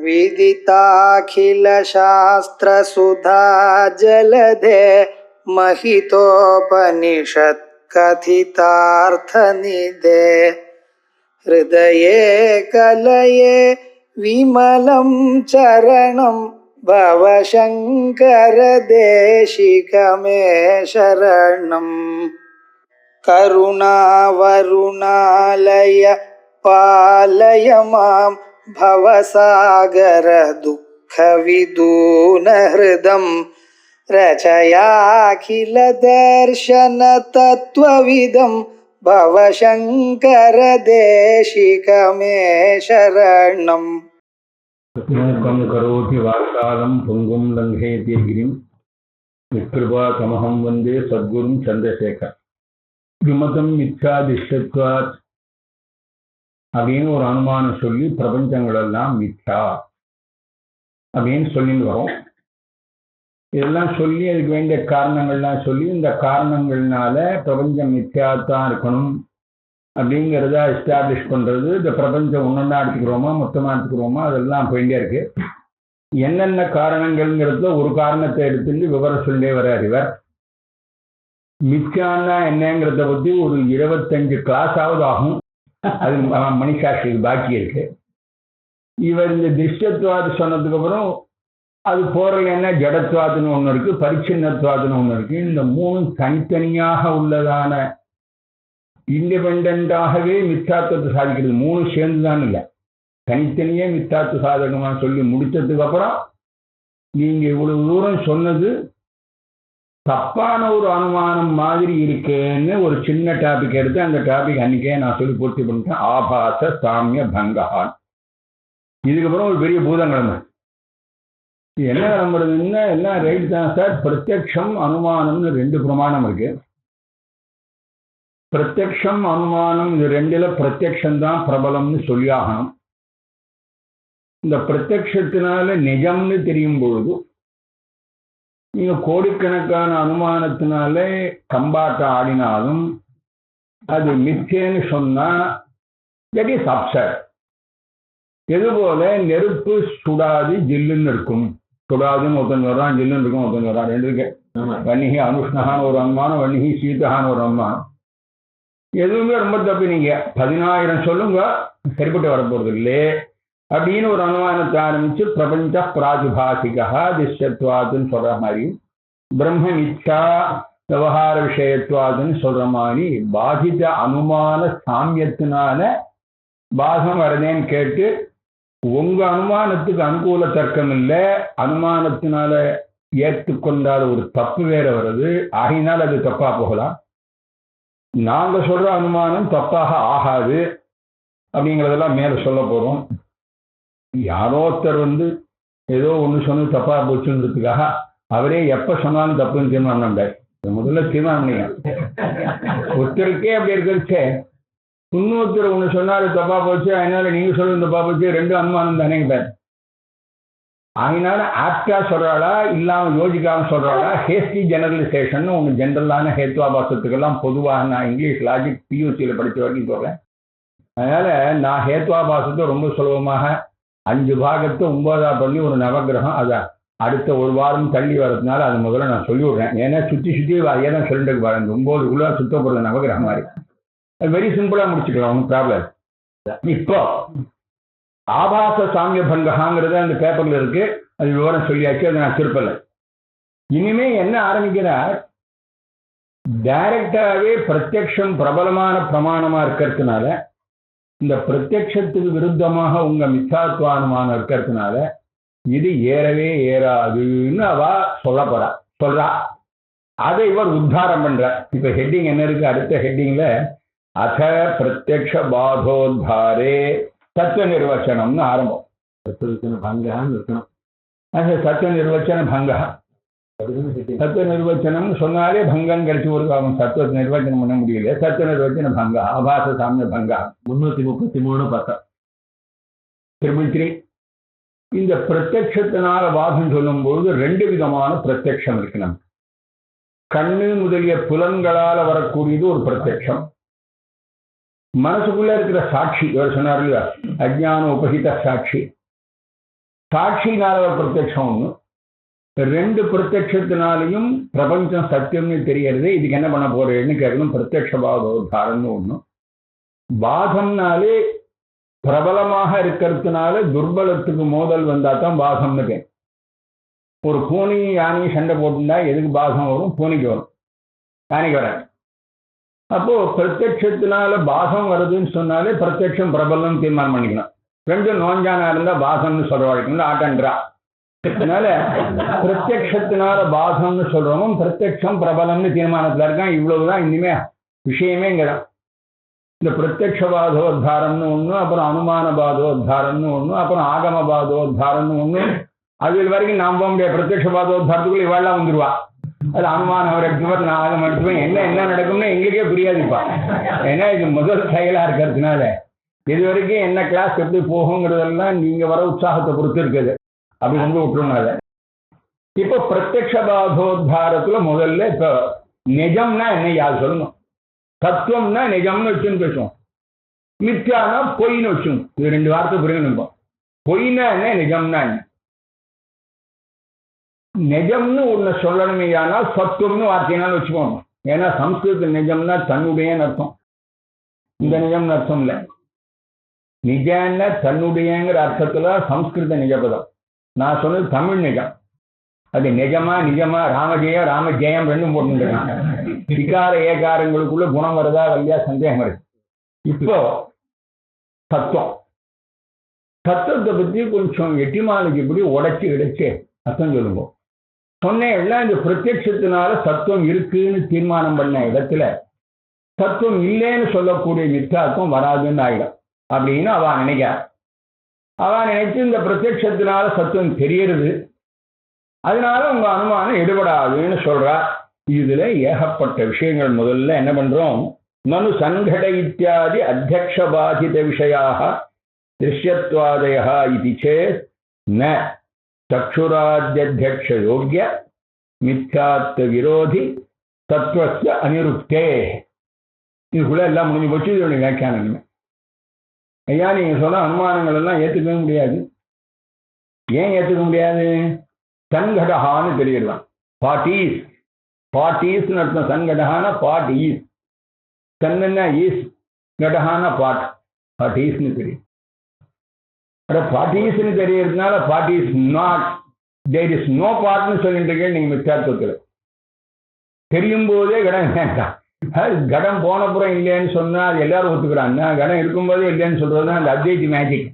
विदिताखिलशास्त्रसुधा जलधे महितोपनिषत् कथितार्थनिधे हृदये कलये विमलं चरणं भवशङ्कर देशिकमे शरणम् करुणावरुणालय पालय मां भवसागर दुःखविदूनहृदं रचयाखिल दर्शन तत्त्वविदं भवशङ्कर देशिकमे शरणम् मूकं करोति वाक्कालं पुंगुं लङ्घयति गिरिं विकृपातमहं वन्दे सद्गुरुं चन्द्रशेखर விமதம் மித்யாதிஷ்டத்வாத் அப்படின்னு ஒரு அனுமானம் சொல்லி பிரபஞ்சங்கள் எல்லாம் மித்யா அப்படின்னு சொல்லிட்டு வரோம். இதெல்லாம் சொல்லி அதுக்கு வேண்டிய காரணங்கள்லாம் சொல்லி இந்த காரணங்கள்னால பிரபஞ்சம் மித்யாத்தான் இருக்கணும் அப்படிங்கிறத எஸ்டாப்ளிஷ் பண்றது. இந்த பிரபஞ்சம் ஒன்னொன்னா எடுத்துக்கிறோமா மொத்தமா எடுத்துக்கிறோமா அதெல்லாம் போயிட்டே இருக்கு. என்னென்ன காரணங்கள்ங்கிறதுல ஒரு காரணத்தை எடுத்துட்டு விவரம் சொல்லியே வர்றார் இவர். மித்யான்னா என்னங்கிறத பற்றி ஒரு 25 கிளாஸாவது ஆகும். அது மணிசாட்சிக்கு பாக்கி இருக்கு. இவர் இந்த திருஷ்டத்வாது சொன்னதுக்கு அப்புறம் அது போறலைன்னா ஜடத்வாதுன்னு ஒன்று இருக்கு, பரிச்சின்னத்வாதுன்னு ஒன்று இருக்கு. இந்த மூணும் தனித்தனியாக உள்ளதான இண்டிபெண்டாகவே மித்யாத்வத்தை சாதிக்கிறது. மூணு சேர்ந்துதான் இல்லை, தனித்தனியே மித்யாத்வ சாதகமாக சொல்லி முடிச்சதுக்கு அப்புறம் நீங்க இவ்வளவு தூரம் சொன்னது தப்பான ஒரு அனுமானம் மாதிரி இருக்குன்னு ஒரு சின்ன டாபிக் எடுத்து அந்த டாபிக் அன்னைக்கே நான் சொல்லி பூர்த்தி பண்ணிட்டேன். ஆபாச சாமிய பங்கஹான். இதுக்கப்புறம் ஒரு பெரிய பூதங்கிழமை என்ன கிளம்புறதுன்னா எல்லாம் ரைட் தான் சார். பிரத்யக்ஷம் அனுமானம்னு 2 பிரமாணம் இருக்கு. பிரத்யக்ஷம் அனுமானம் இது 2ல பிரத்யக்ஷம் தான் பிரபலம்னு சொல்லி ஆகணும். இந்த பிரத்யக்ஷத்தினால நிஜம்னு தெரியும் பொழுது நீங்க கோடிக்கணக்கான அனுமானத்தினாலே கம்பாட்டம் ஆடினாலும் அது மிச்சேன்னு சொன்னா தட் இஸ் அப்செட். எது போல நெருப்பு சுடாது ஜில்லுன்னு இருக்கும். சுடாதுன்னு ஒருத்தன் வர்றான், ஜில்லுன்னு இருக்கும் ஒருத்தன் வர்றான். 2 இருக்கு. வன்னிகி அனுஷ்ணகான ஒரு அனுமானம், வன்னிகி சீதகான ஒரு அனுமானம். எதுவுமே ரொம்ப தப்பு. நீங்க 10,000 சொல்லுங்க சரிப்பட்டு வரப்போறது இல்லை அப்படின்னு ஒரு அனுமானத்தை ஆரம்பிச்சு பிரபஞ்ச பிராதிபாசிகா திஷ்யத்வாதுன்னு சொல்ற மாதிரி, பிரம்ம மித்யா விவகார விஷயத்வாதுன்னு சொல்ற மாதிரி பாதித அனுமான சாமியத்தினால பாகம் வருதேன்னு கேட்டு உங்க அனுமானத்துக்கு அனுகூல தர்க்கம் இல்லை, அனுமானத்தினால ஏற்றுக்கொண்டாத ஒரு தப்பு வேற வருது. ஆகினால் அது தப்பா போகலாம். நாங்க சொல்ற அனுமானம் தப்பாக ஆகாது அப்படிங்கிறதெல்லாம் மேல சொல்ல போறோம். யாரோ ஒருத்தர் ஏதோ ஒன்று சொன்னது தப்பா போச்சுன்றதுக்காக அவரே எப்ப சொன்னாலும் தப்புன்னு தீர்மானம் பண்ணார். முதல்ல தீர்மானம் பண்ணிங்க. ஒருத்தருக்கே அப்படி இருக்கிறச்சே இன்னொருத்தர் ஒன்று சொன்னாரு தப்பா போச்சு, அதனால நீங்க சொல்றது தப்பா போச்சு, 2 அனுமானம் தானேங்க. அதனால ஆப்டா சொல்றாளா இல்லாம யோசிக்காம சொல்றாளா ஹேஸ்டி ஜெனரலைசேஷன் ஒன்று ஜென்ரலான ஹேத்வாபாசத்துக்கெல்லாம் பொதுவாக நான் இங்கிலீஷ் லாஜிக் பியூசியில் படித்த வரைக்கும் சொல்றேன். அதனால நான் ஹேத்வாபாசத்தை ரொம்ப சுலபமாக 5 பாகத்தை 9ஆ பண்ணி ஒரு நவகிரகம் அதை அடுத்த ஒரு வாரம் தள்ளி வர்றதுனால அது முதல்ல நான் சொல்லி விடுறேன். ஏன்னா சுற்றி அதே தான் சொல்லிட்டு பாருங்க. 9 சுத்த போடுற நவகிரகம் மாதிரி அது வெரி சிம்பிளா முடிச்சுக்கலாம், ஒன்றும் ப்ராப்ளம். இப்போ ஆபாச சாமிய பங்ககாங்கிறது அந்த பேப்பர்ல இருக்கு, அது விவரம் சொல்லியாச்சு, அதை நான் திருப்பல. இனிமே என்ன ஆரம்பிக்கிறார், டைரக்டாவே பிரத்யக்ஷம் பிரபலமான பிரமாணமா இருக்கிறதுனால இந்த பிரத்யக்ஷத்துக்கு விருத்தமாக உங்க மித்யாத்வானுமானம் இருக்கிறதுனால இது ஏறவே ஏறாதுன்னு அவ சொல்றா. அதை இவர் உத்தாரம் பண்றார். இப்ப ஹெட்டிங் என்ன இருக்கு, அடுத்த ஹெட்டிங்ல அத பிரத்யக்ஷ பாதோத்தாரே தத்துவ நிர்வச்சனம்னு ஆரம்பம். பங்கான்னு இருக்கணும். சத்துவ நிர்வச்சன பங்கா. தத்துவ நிர்வச்சனம் சொன்னாலே பங்கம் கிடைச்சி ஒரு தத்துவ நிர்வச்சனம் பண்ண முடியல. தத்துவ நிர்வச்சன பங்கா ஆபாச சாமிய பங்கா 333 பார்த்தா 333. இந்த பிரத்யக்ஷத்தினால பாதம் சொல்லும் பொழுது 2 விதமான பிரத்யக்ஷம் இருக்கு. நமக்கு கண்ணு முதலிய புலன்களால வரக்கூடியது ஒரு பிரத்யக்ஷம். மனசுக்குள்ள இருக்கிற சாட்சி இவர் சொன்னார் இல்லையா, அஜ்ஞான உபகித சாட்சி. சாட்சினால ஒரு பிரத்யட்சம் ஒண்ணு, ரெண்டு பிரத்யட்சத்தினாலையும் பிரபஞ்சம் சத்தியம்னு தெரியறது. இதுக்கு என்ன பண்ண போறேன்னு கேட்கணும். பிரத்யட்ச பாதோத்தாரம்னு ஒண்ணு. பாதம்னாலே பிரபலமாக இருக்கிறதுனால துர்பலத்துக்கு மோதல் வந்தா தான் பாதம்னு பேர். ஒரு பூனையும் யானையும் சண்டை போட்டுண்டா எதுக்கு பாதம் வரும்? பூனைக்கு வரும், யானைக்கு வராது. அப்போ பிரத்யட்சத்தினால பாதம் வருதுன்னு சொன்னாலே பிரத்யட்சம் பிரபலம் தீர்மானம் பண்ணிக்கணும். ரெண்டும் நோஞ்சானா இருந்தா பாதம்னு சொல்ற வழக்கம் ஆட்டன்றா. அதனால பிரத்யட்சத்தினால பாதம்னு சொல்றவங்க பிரத்யட்சம் பிரபலம்னு தீர்மானத்துல இருக்கான். இவ்வளவுதான் இனிமே விஷயமேங்கிறான். இந்த பிரத்யக்ஷ பாதோத்தாரம்னு ஒண்ணு, அப்புறம் அனுமான பாதோத்தாரம்னு ஒண்ணு, அப்புறம் ஆகம பாதோத்தாரம்னு ஒண்ணு. அது வரைக்கும் நாம் போக முடியாது. பிரத்யக்ஷ பாதோத்தாரத்துக்குள்ள இவாள்லாம் வந்துருவா. அது அனுமானம் அவர் எடுத்துவேன், நான் ஆகமம் எடுத்துவேன். என்ன நடக்கும்னு எங்களுக்கே புரியாதுப்பா. ஏன்னா இது முதல் செயலா இருக்கிறதுனால இது வரைக்கும் என்ன கிளாஸ் எப்படி போகுங்கிறதெல்லாம் நீங்க வர உற்சாகத்தை பொறுத்து இருக்குது. அப்படி வந்து விட்டுருனால இப்போ பிரத்யக்ஷ பாதோத்தாரத்துல முதல்ல இப்ப நிஜம்னா என்ன யார் சொல்லணும்? தத்துவம்னா நிஜம்னு வச்சுன்னு பேசுவோம், மித்யானா பொய்ன்னு வச்சுங்க. இது ரெண்டு வார்த்தை புரியணும். பொய்னா என்ன, நிஜம்னா என்ன? நிஜம்னு ஒண்ணு சொல்லணுமே ஆனால் சத்துவம்னு வார்த்தையினாலும் வச்சுக்கோங்க. ஏன்னா சம்ஸ்கிருத நிஜம்னா தன்னுடைய அர்த்தம், இந்த நிஜம்னு அர்த்தம் இல்லை. நிஜன்னா தன்னுடையங்கிற அர்த்தத்துல சம்ஸ்கிருத நிஜபதம். நான் சொன்னது தமிழ் நிஜம். அது நிஜமா நிஜமா ராமஜெயம் ராமஜெயம் ரெண்டும் போட்டுருக்காங்க. விகார ஏகாரங்களுக்குள்ள குணம் வருதா வழியா சந்தேகம் இருக்கு. இப்போ தத்துவம், தத்துவத்தை பத்தி கொஞ்சம் எட்டிமாலஜி இப்படி உடைச்சு இடைச்சு அர்த்தம் சொல்லுங்க. சொன்னேன்னா இந்த பிரத்யட்சத்தினால தத்துவம் இருக்குன்னு தீர்மானம் பண்ண இடத்துல தத்துவம் இல்லைன்னு சொல்லக்கூடிய மித்தார்த்தம் வராதுன்னு ஆயிடும் அப்படின்னு அவ நினைக்கிறா. அவ நினைச்சு இந்த பிரத்யட்சத்தினால தத்துவம் தெரியறது, அதனால உங்க அனுமானம் எடுபடாதுன்னு சொல்றா. இதுல ஏகப்பட்ட விஷயங்கள். முதல்ல என்ன பண்றோம்? மனு சங்கட இத்தியாதி அத்தியக்ஷ பாதித விஷயாக திருஷ்யத்வாதய இது சேத் ந சக்ஷுராத்யக்ஷ யோக்கிய மித்யாத்வ விரோதி தத்துவஸ்ய அனிருக்தே. இதுக்குள்ள எல்லாம் முடிஞ்சு போச்சு. இதோட வியாக்கியானம். ஐயா நீங்க சொன்ன அனுமானங்கள் எல்லாம் ஏத்துக்கவே முடியாது. ஏன் ஏத்துக்க முடியாது? சங்கடஹான்னு தெரியலாம். பாட்டீஸ், பாட்டீஸ்னு அர்த்தம். சங்கடஹான பாட் ஈஸ், சன்னா ஈஸ், கடஹான பாட், பாட்டீஸ்னு தெரியும். பாட்டீஸ்னு தெரியறதுனால pot is not, there is no பாட்னு சொல்லிட்டு இருக்கேன் நீங்க மித்யாத்வத்தில். தெரியும் போதே கடம் வேண்டாம். கடம் போனப்புறம் இல்லைன்னு சொன்னா அது எல்லாரும் ஒத்துக்கிறாங்க. கடம் இருக்கும்போதே இல்லைன்னு சொல்றதுதான் அந்த அத்வைதி மேஜிக்.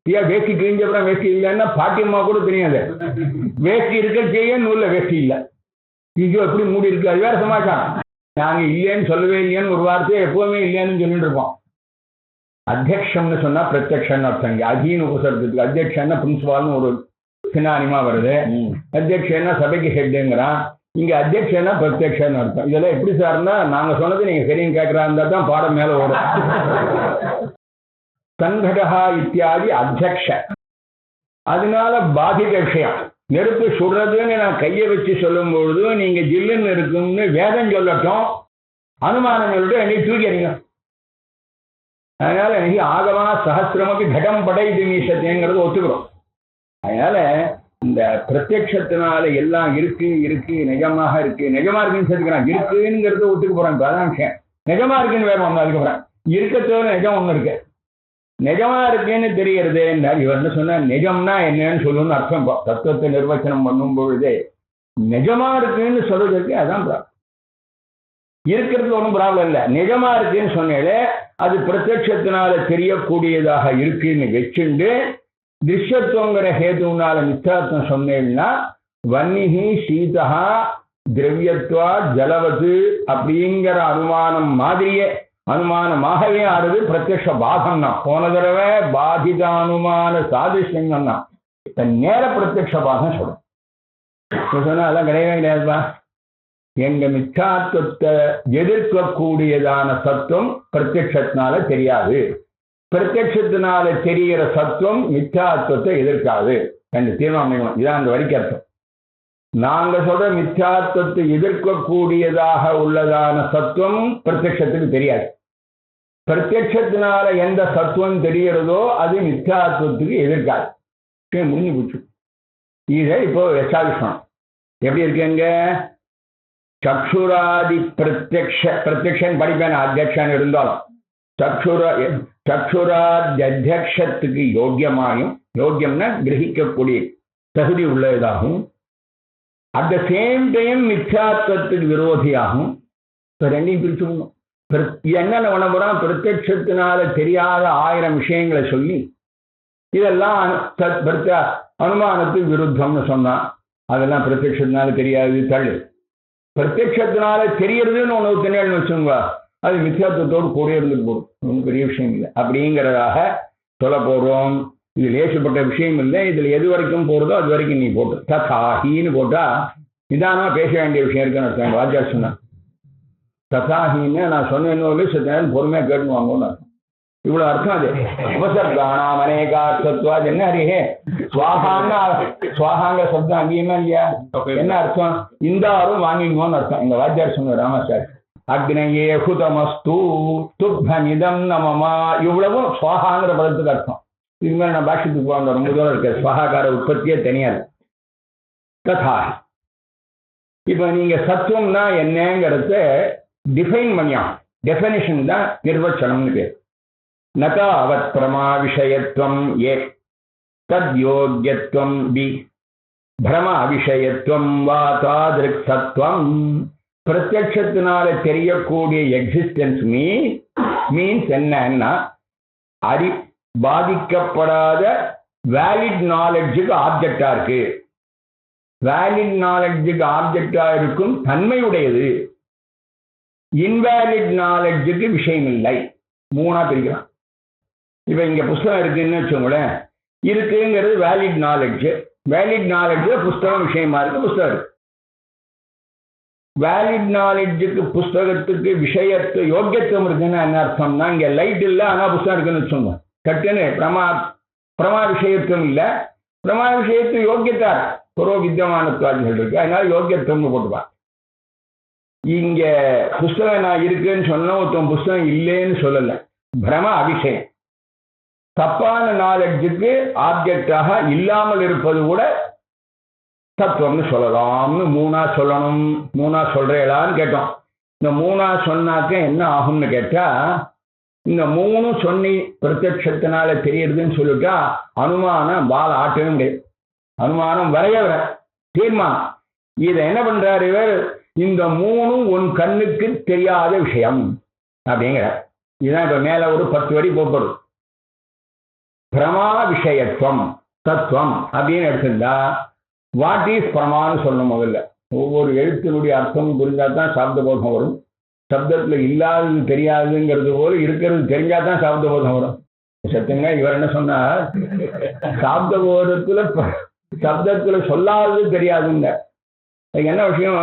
ஏன் வேஷ்டி கிழிஞ்சப்புறம் வேஷ்டி இல்லைன்னா பாட்டியம்மா கூட தெரியாது. வேஷ்டி இருக்க செய்ய நூல்ல வேஷ்டி இல்லை, இங்கோ எப்படி மூடி இருக்கு, அது வேற சமாச்சாரம். நாங்க இல்லைன்னு சொல்லவே இல்லைன்னு ஒரு வார்த்தையை எப்பவுமே இல்லைன்னு சொல்லிட்டு இருப்போம். அத்தியக்ஷம்னு சொன்னா பிரத்யக்ஷன்னு அர்த்தம். அதீன உபசர்க்கத்துக்கு அத்தியக்ஷன்னா பிரின்சிபால்னு ஒரு சினானிமா வருது. அத்தியக்ஷன்னா சபைக்கு ஹெட்டுங்கிறான். இங்க அத்தியக்ஷன்னா பிரத்யக்ஷன்னு அர்த்தம். இதெல்லாம் எப்படி சார்னா நாங்க சொன்னது நீங்க சரின்னு கேட்கறா இருந்தா தான் பாடம் மேல ஓடும். சங்கடஹா இத்தியாதி அத்தியக்ஷ, அதனால பாதித விஷயம். நெருப்பு சுடுறதுன்னு நான் கையை வச்சு சொல்லும் பொழுது நீங்க ஜில்லுன்னு இருக்கும்னு வேதம் சொல்லட்டும், அனுமானம் சொல்லிட்டு என்னை தூக்கிறீங்க. அதனால எனக்கு ஆகமா சகசிரமக்கு கடம் படை மீசத்தைங்கிறது ஒத்துக்கிறோம். அதனால இந்த பிரத்யட்சத்தினால எல்லாம் இருக்கு இருக்கு நிஜமாக இருக்கு, நிஜமா இருக்குன்னு சேர்த்துக்கிறான். இருக்குங்கிறத ஒத்துக்க போறான். அதான் விஷயம். நிஜமா இருக்குன்னு வேற ஒண்ணு. அதுக்கப்புறம் இருக்கத்தோட நிஜம் ஒண்ணு இருக்கு. நிஜமா இருக்குன்னு தெரியறது. இவர் என்ன சொன்ன, நிஜம்னா என்னன்னு சொல்லணும்னு அர்த்தம். தத்துவத்தை நிர்வச்சனம் பண்ணும் பொழுதே நிஜமா இருக்குன்னு சொல்றதுக்கு அதான் ப்ராப்ளம். இருக்கிறதுக்கு ஒன்றும் ப்ராப்ளம் இல்லை. நிஜமா இருக்குன்னு சொன்னாலே அது பிரத்யட்சத்தினால தெரியக்கூடியதாக இருக்குன்னு வச்சுண்டு திருஷ்யத்துவங்கிற ஹேதுனால மித்யாத்வம் சொன்னேன்னா வன்னிஹி சீதா திரவியத்வா ஜலவது அப்படிங்கிற அனுமானம் மாதிரியே அனுமானமாகவே ஆறுது பிரத்யக்ஷ பாதம்னா. போன தடவை பாதித அனுமான சாதிஷ்யங்கள்னா நேர பிரத்யக்ஷ பாதம் சொல்லும். சொன்னா அதெல்லாம் கிடையவே கிடையாதுப்பா. எங்க மித்யாத்வத்தை எதிர்க்கக்கூடியதான சத்துவம் பிரத்யட்சத்தினால தெரியாது, பிரத்யட்சத்தினால தெரிகிற சத்துவம் மித்யாத்வத்தை எதிர்க்காது என்று தீர்மானம். இதான் அந்த வரிக்கு அர்த்தம். நாங்க சொல்ற மித்யாத்வத்தை எதிர்க்கக்கூடியதாக உள்ளதான சத்துவம் பிரத்யட்சத்துக்கு தெரியாது. பிரத்யட்சத்தினால எந்த சத்துவம் தெரிகிறதோ அது மித்யாத்வத்துக்கு எதிர்க்காது. முடிஞ்சு போச்சு. இதை இப்போ எஸ்டாபிஷ்மெண்ட் எப்படி இருக்குங்க? சக்ஷுராதி பிரத்யக்ஷன் படிப்பேன் அத்தியக்ஷன் இருந்தாலும் சக்ஷுராத்தியக்ஷத்துக்கு யோக்கியமாயும், யோக்கியம்னா கிரகிக்கக்கூடிய தகுதி உள்ளதாகும், அட் த சேம் டைம் மித்யாத்வத்துக்கு விரோதியாகும். இப்போ ரெண்டையும் பிரிச்சுக்கணும். என்னென்ன பண்ண போறான்? பிரத்யட்சத்தினால தெரியாத 1000 விஷயங்களை சொல்லி இதெல்லாம் அனுமானத்துக்கு விருத்தம்னு சொன்னான். அதெல்லாம் பிரத்யட்சத்தினால தெரியாது, தள்ளு. பிரத்யட்சத்தினால தெரியறதுன்னு ஒன்று தனியாள்னு வச்சுங்க, அது மித்யாத்வத்தோடு கூட இருந்துட்டு போடும், ஒன்றும் பெரிய விஷயம் இல்லை அப்படிங்கிறதாக சொல்ல போறோம். இது லேசப்பட்ட விஷயம் இல்லை. இதுல எது வரைக்கும் போறதோ அது வரைக்கும் நீ போட்டு ததாஹின்னு போட்டா நிதானமா பேச வேண்டிய விஷயம் இருக்குன்னு அர்த்தம். வாத்தியார் சொன்னான் ததாஹின்னு நான் சொன்னேன்னு சத்தியம் பொறுமையா கேட்டுன்னு வாங்கன்னு அர்த்தம். இவ்வளவு அர்த்தம். அது உபசர்கானாம் அநேகார்த்தத்வா. என்ன அறியே சுவாகான்னா சுவாகாங்க சப்தம் அங்கேயுமே இல்லையா? என்ன அர்த்தம்? இந்த ஆறும் வாங்கிங்கன்னு அர்த்தம். எங்க வாத்தியார் சொன்ன ராமாச்சாரி அக்னயே ஹுதமஸ்து துப்தமிதம் நமமா, இவ்வளவும் சுவாகாங்கிற பதத்துக்கு அர்த்தம். இது மாதிரி நான் பாஷத்துக்கு போங்க, ரொம்ப தூரம் இருக்க சுவாகார உற்பத்தியே தனியாது. ததா இப்ப நீங்க சத்துவம்னா என்னங்கிறத டிஃபைன் பண்ணியான். டெஃபினிஷன் தான் நிர்வச்சனம்னு பேர். நதாவத் பிரமா விஷயத்துவம் ஏ தத் யோக்கியத்துவம் பி பிரமா விஷயத்துவம் வா தாதிருக் சத்துவம். பிரத்யட்சத்தினால தெரியக்கூடிய எக்ஸிஸ்டன்ஸ் மீன்ஸ் என்னன்னா பாதிக்கப்படாத வேலிட் நாலெட்ஜுக்கு ஆப்ஜெக்டா இருக்கு. வேலிட் நாலெட்ஜுக்கு ஆப்ஜெக்டா இருக்கும் தன்மையுடையது. இன்வேலிட் நாலெட்ஜுக்கு விஷயம் இல்லை. 3ஆ பிரிக்கலாம். இப்ப இங்க புஸ்தகம் இருக்குன்னு வச்சோங்களேன், இருக்குங்கிறது வேலிட் நாலெட்ஜ். வேலிட் நாலெட்ஜ் புஸ்தகம் விஷயமா இருக்கு, புஸ்தகம் இருக்கு. வேலிட் நாலெட்ஜுக்கு புஸ்தகத்துக்கு விஷயத்து யோக்கியத்துவம் இருக்குன்னு என்ன அர்த்தம்னா, இங்க லைட் இல்லை ஆனா புஸ்தகம் இருக்குன்னு வச்சோங்க, கட்டுன்னு பிரமா விஷயத்துவம் இல்லை, பிரமா விஷயத்து யோக்கியத்தா புரோ வித்தியமானத்துவாதிகள் இருக்கு, அதனால யோக்கியத்துவம்னு போட்டுப்பான். இங்க புஸ்தகம் நான் இருக்குன்னு சொன்ன ஒருத்தன் புஸ்தகம் இல்லைன்னு சொல்லல. பிரம அபிஷேகம் தப்பான நாலெட்ஜுக்கு ஆப்ஜெக்டாக இல்லாமல் இருப்பது கூட தத்துவம்னு சொல்லலாம்னு 3ஆ சொல்லணும். 3ஆ சொல்றேளான்னு கேட்டோம். இந்த 3ஆ சொன்னாக்க என்ன ஆகும்னு கேட்டா, இந்த 3 சொன்னி பிரத்யட்சத்தினால தெரியுதுன்னு சொல்லிட்டா அனுமானம் பால ஆட்டவே முடியாது. அனுமானம் வரைய வர தீர்மானம். இதை என்ன பண்றாரு இவர்? இந்த 3 உன் கண்ணுக்கு தெரியாத விஷயம் அப்படிங்கிற. இதுதான் இப்ப மேல ஒரு 10 வரி போப்படும். பிரமா விஷயத்துவம் தத்துவம் அப்படின்னு எடுத்திருந்தா வாட் இஸ் பிரமான்னு சொல்லணும். முதல்ல ஒவ்வொரு எழுத்தினுடைய அர்த்தம் புரிஞ்சாதான் சாப்த போதம் வரும். சப்தத்துல இல்லாதது தெரியாதுங்கிறது போல இருக்கிறது தெரிஞ்சாதான் சாப்த போதம் வரும். சத்தியங்க இவர் என்ன சொன்னார், சாப்த போதத்துல சப்தத்துல சொல்லாதது தெரியாதுங்க. அதுக்கு என்ன விஷயம்?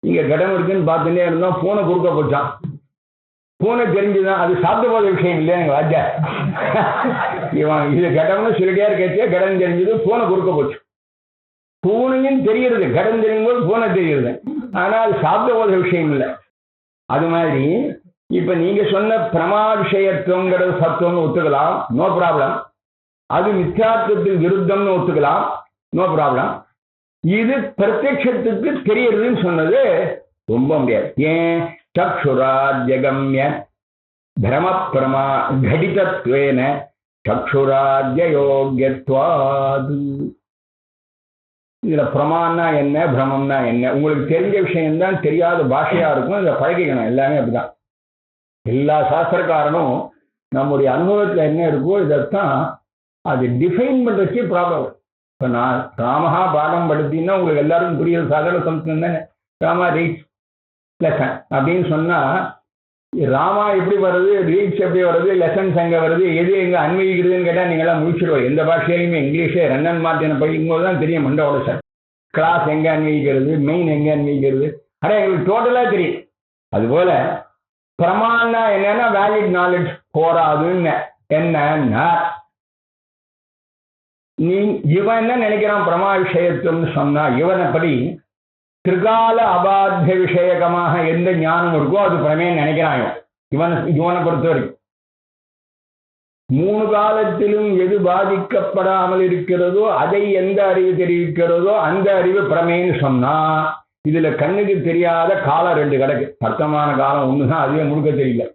இங்க கடம் இருக்குன்னு பார்த்துட்டே இருந்தோம், பூனை குறுக்க போச்சான். பூனை தெரிஞ்சுதான், அது சாப்த போத விஷயம் இல்லையா எங்க வாத்தியா. இவன் இது கடம்னு சொல்லிட்டே இருக்கே, கடன் தெரிஞ்சது, பூனை குறுக்க போச்சு. பூனையும் தெரியுது, கடன் தெரியும் போது பூனை தெரியுது, ஆனால் சாப்த போத விஷயம் இல்லை. அது மாதிரி இப்ப நீங்க சொன்ன பிரமா விஷயத்துவங்கிறது சத்துவம்னு ஒத்துக்கலாம், நோ ப்ராப்ளம். அது மித்யாத்வத்தின் விருத்தம்னு ஒத்துக்கலாம், நோ ப்ராப்ளம். இது பிரத்யட்சத்துக்கு தெரியறதுன்னு சொன்னது ரொம்ப முடியாது. ஏன்? சக்ஷுராத்யகம்ய பிரம பிரமா கடிதத்வேன சக்ஷுராத்யோக்கியத்வாது. இதுல பிரமான்னா என்ன, பிரமம்னா என்ன, உங்களுக்கு தெரிஞ்ச விஷயம்தான் தெரியாத பாஷையா இருக்கும். இதை பழகிக்கணும். எல்லாமே அப்படிதான். எல்லா சாஸ்திரக்காரனும் நம்முடைய அனுபவத்துல என்ன இருக்கோ இதைத்தான் அது டிஃபைன் பண்றதுக்கே ப்ராப்ளம். இப்ப நான் ராமஹா பாடம் படுத்தின்னா உங்களுக்கு எல்லாருக்கும் புரியுது. சாதாரண சம்ஸ்கிருதம் தானே. ராமா ரீட்ஸ் லெசன் அப்படின்னு சொன்னா ராமா எப்படி வருது, ரீட்ஸ் எப்படி வருது, லெசன்ஸ் எங்க வருது, எது எங்க அன்வயிக்கிறதுன்னு கேட்டா நீங்க எல்லாம் முடிச்சிடுவோம். எந்த பாஷையிலுமே இங்கிலீஷே ரன்னன் மார்ட்டினை படிக்கும் போது தான் தெரியும் மண்டோட சார் கிளாஸ் எங்க அன்வயிக்கிறது, மெயின் எங்க அன்வயிக்கிறது, ஆனா எங்களுக்கு டோட்டலா தெரியும். அதுபோல பிரமாணா என்னன்னா வேலிட் நாலேஜ் போராதுன்னு என்னன்னா, நீ இவன் என்ன நினைக்கிறான் பிரமா விஷயத்துவம்னு சொன்னா, இவனைப்படி திரிகால அபாத்திய விஷயகமாக எந்த ஞானம் இருக்கோ அது பிரமேன்னு நினைக்கிறான். இவனை பொறுத்த வரைக்கும். 3 காலத்திலும் எது பாதிக்கப்படாமல் இருக்கிறதோ அதை எந்த அறிவு தெரிவிக்கிறதோ அந்த அறிவு பிரமைன்னு சொன்னா, இதுல கண்ணுக்கு தெரியாத காலம் 2 கிடக்கு. வர்த்தமான காலம் ஒண்ணுதான், அதுவே முழுக்க தெரியல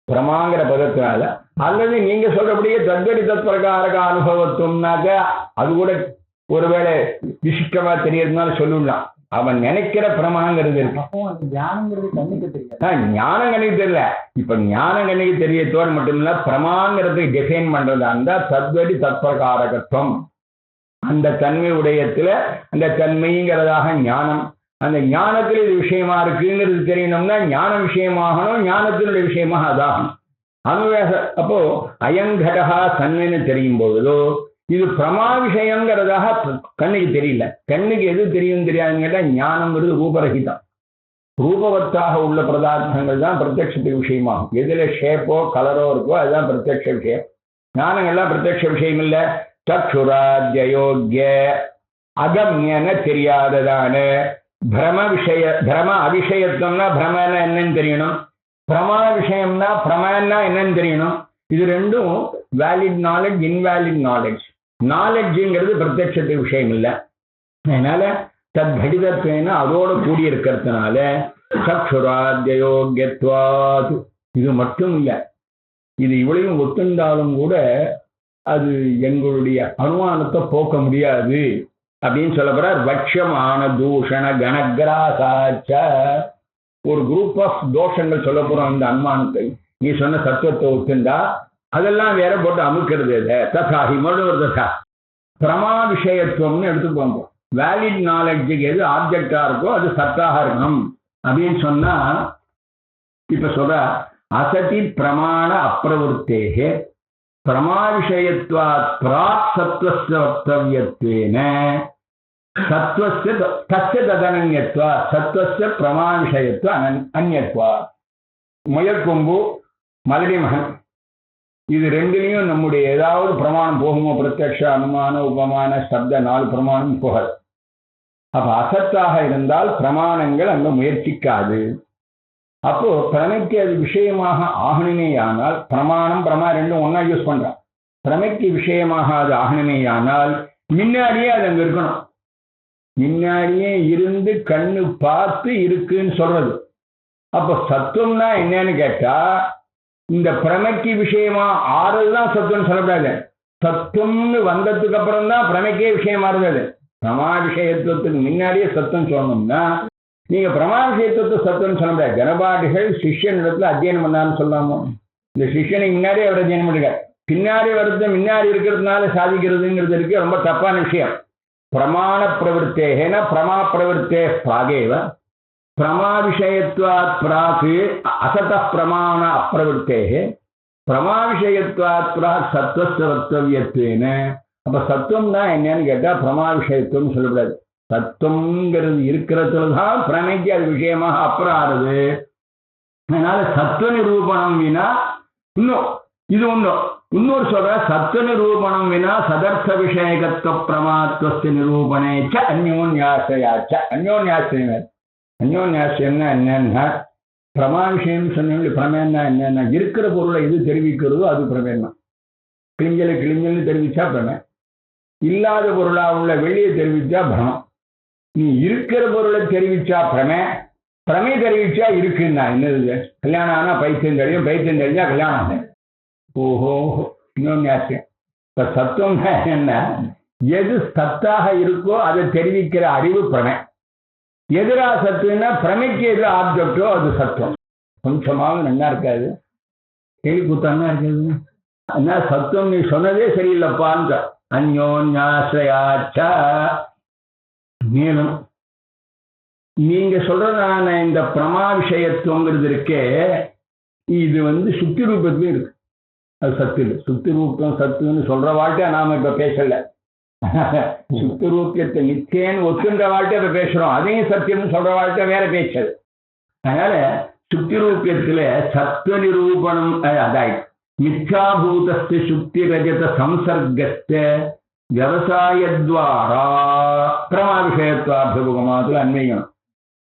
பிரமாங்கிற பதத்தினால. அல்லது நீங்க சொல்றபடியே தத்வரி தத்பிரகாரக அனுபவத்துவம்னாக்க அது கூட ஒருவேளை விசிஷ்டமா தெரியறதுனால சொல்லலாம். அவன் நினைக்கிற பிரமாங்கிறது இருக்கு. ஞானங்கிறது கண்ணுக்கு தெரியாது. ஞானம் கண்ணுக்கு தெரியல. இப்ப ஞானம் கண்ணுக்கு தெரியத்தோடு மட்டும் இல்ல, பிரமாங்கிறதுக்கு டிஃபைன் பண்றது அந்த தத்வரி தத்பிரகாரகத்துவம். அந்த தன்மை உடையத்துல அந்த தன்மைங்கிறதாக ஞானம். அந்த ஞானத்துல இது விஷயமா இருக்குங்கிறது தெரியணும்னா ஞான விஷயமாகணும், ஞானத்தினுடைய விஷயமாக அதாகணும். அனுவேச அப்போ அயங்கடகா தன்மைன்னு தெரியும் பொழுதோ இது பிரமா விஷயங்கிறதாக கண்ணுக்கு தெரியல. கண்ணுக்கு எது தெரியும் தெரியாதுன்னு கேட்டா ஞானம்ங்கிறது ரூபரகிதம். ரூபவத்தாக உள்ள பதார்த்தங்கள் தான் பிரத்யட்சத்துக்கு விஷயமாகும். எதுல ஷேப்போ கலரோ இருக்கோ அதுதான் பிரத்யட்ச விஷயம். ஞானங்கள்லாம் பிரத்யட்ச விஷயம் இல்லை. சக்ஷுராத்யோக்கிய அகம்யன தெரியாததான பிரம அபிஷயத்துவம்னா பிரமன்னா என்னன்னு தெரியணும், பிரமா விஷயம்னா பிரமன்னா என்னன்னு தெரியணும். இது ரெண்டும் வேலிட் நாலேஜ், இன்வேலிட் நாலேஜ். நாலேஜ்ங்கிறது பிரத்யட்சத்துக்கு விஷயம் இல்லை. அதனால தத்கடிதத்வேன அதோட கூடியிருக்கிறதுனால சக்ஷுராத்யோக்கியத்வாத். இது மட்டும் இல்லை, இது இவ்வளையும் ஒத்துண்டாலும் கூட அது எங்களுடைய அனுமானத்தை போக்க முடியாது அப்படின்னு சொல்ல போறார். வட்சமான தூஷண கணகிராசாச்ச. ஒரு குரூப் ஆஃப் தோஷங்கள் சொல்ல போறோம் இந்த அனுமானத்தை. நீ சொன்ன சத்துவத்தை ஒத்துண்டா அதெல்லாம் வேற போட்டு அமுக்கிறது இல்லை. ததாஹி மறுபடியும் ததா பிரமா விஷயத்துவம்னு எடுத்துக்கோங்க. வேலிட் நாலேஜுக்கு எது ஆப்ஜெக்டா இருக்கோ அது சத்தாக இருக்கணும் அப்படின்னு சொன்னா, இப்ப சொல்ற அசதி பிரமாண அப்பிரவருத்தேகே பிரமா விஷயத்வாத் பிராக் சத்வஸ்ய வக்தவ்யத்வேன சத்வஸ்ய தஸ்ய ததனன்யத்வா சத்வஸ்ய பிரமா விஷயத்வ அன்யத்வா. முயற்கொம்பு மலடி மகன் இது ரெண்டுலையும் நம்முடைய ஏதாவது பிரமாணம் போகுமோ? பிரத்யக்ஷ அனுமான உபமான சப்த 4 பிரமாணம் போகாது. அப்ப அசத்தாக இருந்தால் பிரமாணங்கள் அங்க முயற்சிக்காது. அப்போ பிரமைக்கு அது விஷயமாக ஆகணுமேயானால் பிரமாணம் பிரமா ரெண்டும் ஒன்னா யூஸ் பண்றான். பிரமைக்கு விஷயமாக அது ஆகணுமேயானால் முன்னாடியே அது அங்க இருக்கணும். முன்னாடியே இருந்து கண்ணு பார்த்து இருக்குன்னு சொல்றது. அப்ப சத்துவம்னா என்னன்னு கேட்டா இந்த பிரமைக்கு விஷயமா ஆறுதான் சத்துவம் சொல்லக்கூடாது. சத்துவம்னு வந்ததுக்கு அப்புறம் தான் பிரமைக்கே விஷயமா இருந்தது. பிரமா விஷயத்துவத்துக்கு முன்னாடியே சத்துவம் சொல்லணும்னா நீங்க பிரமா விஷயத்துவத்தை சத்துவம் சொல்ல முடியாது. கணபாடிகள் சிஷ்யன் இடத்துல அத்தியனம் பண்ணான்னு சொல்லாமோ? இந்த சிஷ்யனுக்கு முன்னாடியே அவர் அத்தியனம் பண்ணுங்க. பின்னாடி வருது முன்னாடி இருக்கிறதுனால சாதிக்கிறதுங்கிறது இருக்கு, ரொம்ப தப்பான விஷயம். பிரமாண பிரவருத்தேனா பிரமா பிரவருத்தே பிராகேவ பிரமா விஷயத்வாத் பிராக்கு அசத பிரமாண அப்பிரவருத்தேகே பிரமா விஷயத்வாத் பிராக் சத்வஸ்ய வக்தவ்யத்வேன. அப்ப சத்துவம்னா என்னன்னு கேட்டா பிரமா விஷயத்துவம் சொல்லக்கூடாது. சத்துவங்கிறது இருக்கிறதுலதான் பிரமைக்கு அது விஷயமாக அப்புறம் ஆறுது. அதனால சத்துவ நிரூபணம் வினா இன்னும் இது ஒன்றும் இன்னொரு சொல்ற சத்துவ நிரூபணம் வினா சதர்த்த விஷயகத்துவ பிரமாத்வஸ்ய நிரூபணேச்ச அந்யோன்யாசயாச்ச. அந்யோன்யாசியம் அந்யோன்யாசியம்னா என்னன்னா பிரமா விஷயம் சொன்ன பிரமேன்னா என்னன்னா இருக்கிற பொருளை எது தெரிவிக்கிறதோ அது பிரமேன்னா. கிளிஞ்சல்னு தெரிவிச்சா பிரமே, இல்லாத பொருளா உள்ள வெளியே தெரிவிச்சா பிரமம். நீ இருக்கிற பொருளை தெரிவிச்சா பிரமே தெரிவிச்சா இருக்குன்னா என்னது? கல்யாணம் ஆனா பைத்தியம் தெரியும், பைத்தியம் தெரிஞ்சா கல்யாணம் ஆகும். ஓஹோ, இன்னொன்னு ஆசையம். இப்ப சத்துவம் என்ன? எது சத்தாக இருக்கோ அதை தெரிவிக்கிற அறிவு பிரமை. எதிரா சத்துவம்னா பிரமைக்கு எது ஆப்ஜெக்டோ அது சத்துவம். கொஞ்சமாவது நல்லா இருக்காது, கேள்வி கூத்தானா இருக்காது. அதனால சத்துவம் நீ சொன்னதே சரியில்லைப்பான்னு. அந்யோன்யாசயாச்ச. மேலும் நீங்க சொல்றதான இந்த பிரமா விஷயத்துவங்கிறது இருக்கே, இது சுத்தி ரூபத்திலே இருக்கு. அது சத்து இல்லை. சுத்தி ரூபம் சத்துன்னு சொல்ற வாழ்க்கை நாம இப்ப பேசல. சுத்தி ரூபத்தை நிச்சயம் ஒத்துன்ற வாழ்க்கை இப்ப பேசுறோம். அதையும் சத்தியம்னு சொல்ற வாழ்க்கை வேற பேச்சது. அதனால சுத்தி ரூபத்துல சத்துவ நிரூபணம் அதாயிடுச்சு. மித்யாபூதஸ்ய சுத்தி ரஜத சம்சர்கஸ்ய விவசாயத்வாரா பிரமா விஷயத்வாபிபுகமாத்துல அன்மையும்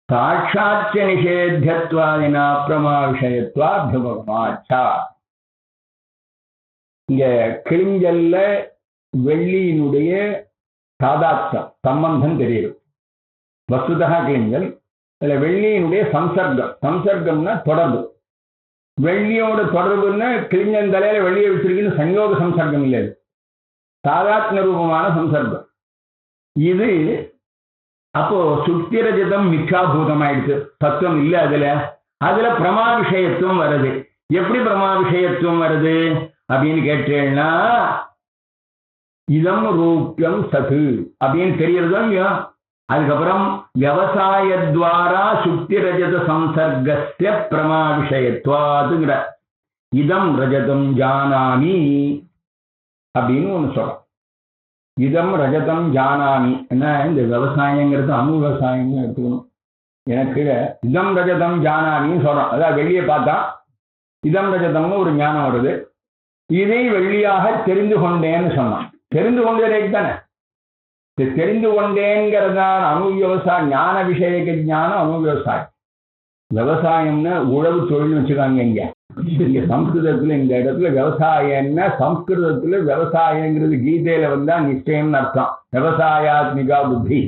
சாட்சாச்ச நிஷேத்தியத்வாதினா பிரமா விஷயத்வாபியபகமாச்சா. இங்க கிழிஞ்சல்ல வெள்ளியினுடைய சாதார்த்தம் சம்பந்தம் தெரியுது. வஸ்துதா கிழிஞ்சல் அதுல வெள்ளியினுடைய சம்சர்க்கம்னா தொடர்பு. வெள்ளியோட தொடர்புன்னு கிழிஞ்சன் தலையில வெள்ளியை வச்சிருக்குன்னு சங்கோக சம்சர்க்கம் இல்லை, சாதாத்ம ரூபமான சம்சர்க்கம் இது. அப்போ சுத்திரஜிதம் மிச்சாபூதம் ஆயிடுச்சு, தத்துவம் இல்லை அதுல பிரமா விஷயத்துவம் வருது. எப்படி பிரமா விஷயத்துவம் வருது அப்படின்னு கேட்டேன்னா, இதம் ரூபியம் சது அப்படின்னு தெரியறதோ இல்லையோ. அதுக்கப்புறம் விவசாயத்வாரா சுக்தி ரஜத சம்சர்கஸ்ய பிரமா விஷயத்வாதுங்கிற இதம் ரஜதம் ஜானாமி அப்படின்னு ஒண்ணு சொல்றோம். இதம் ரஜதம் ஜானாமி என்ன, இந்த விவசாயங்கிறது அணு விவசாயம்னு எடுத்துக்கணும். எனக்கு இதம் ரஜதம் ஜானாமின்னு சொல்றோம். அதாவது வெளியே பார்த்தா இதம் ரஜதம்னு ஒரு ஞானம் வருது. இதை வெள்ளியாக தெரிந்து கொண்டேன்னு சொன்னான். தெரிந்து கொண்டே தானே, தெரிந்து கொண்டேங்கிறதான அணு விவசாயம், ஞான விஷயக்க ஞானம் அணு விவசாயம். விவசாயம்னா உழவு தொழில் வச்சுக்காங்க. இங்க சம்ஸ்கிருதத்துல இந்த இடத்துல விவசாயம்னா, சம்ஸ்கிருதத்துல விவசாயங்கிறது கீதையில வந்தா நிச்சயம்னு அர்த்தம், விவசாயாத்மிகா புத்தி.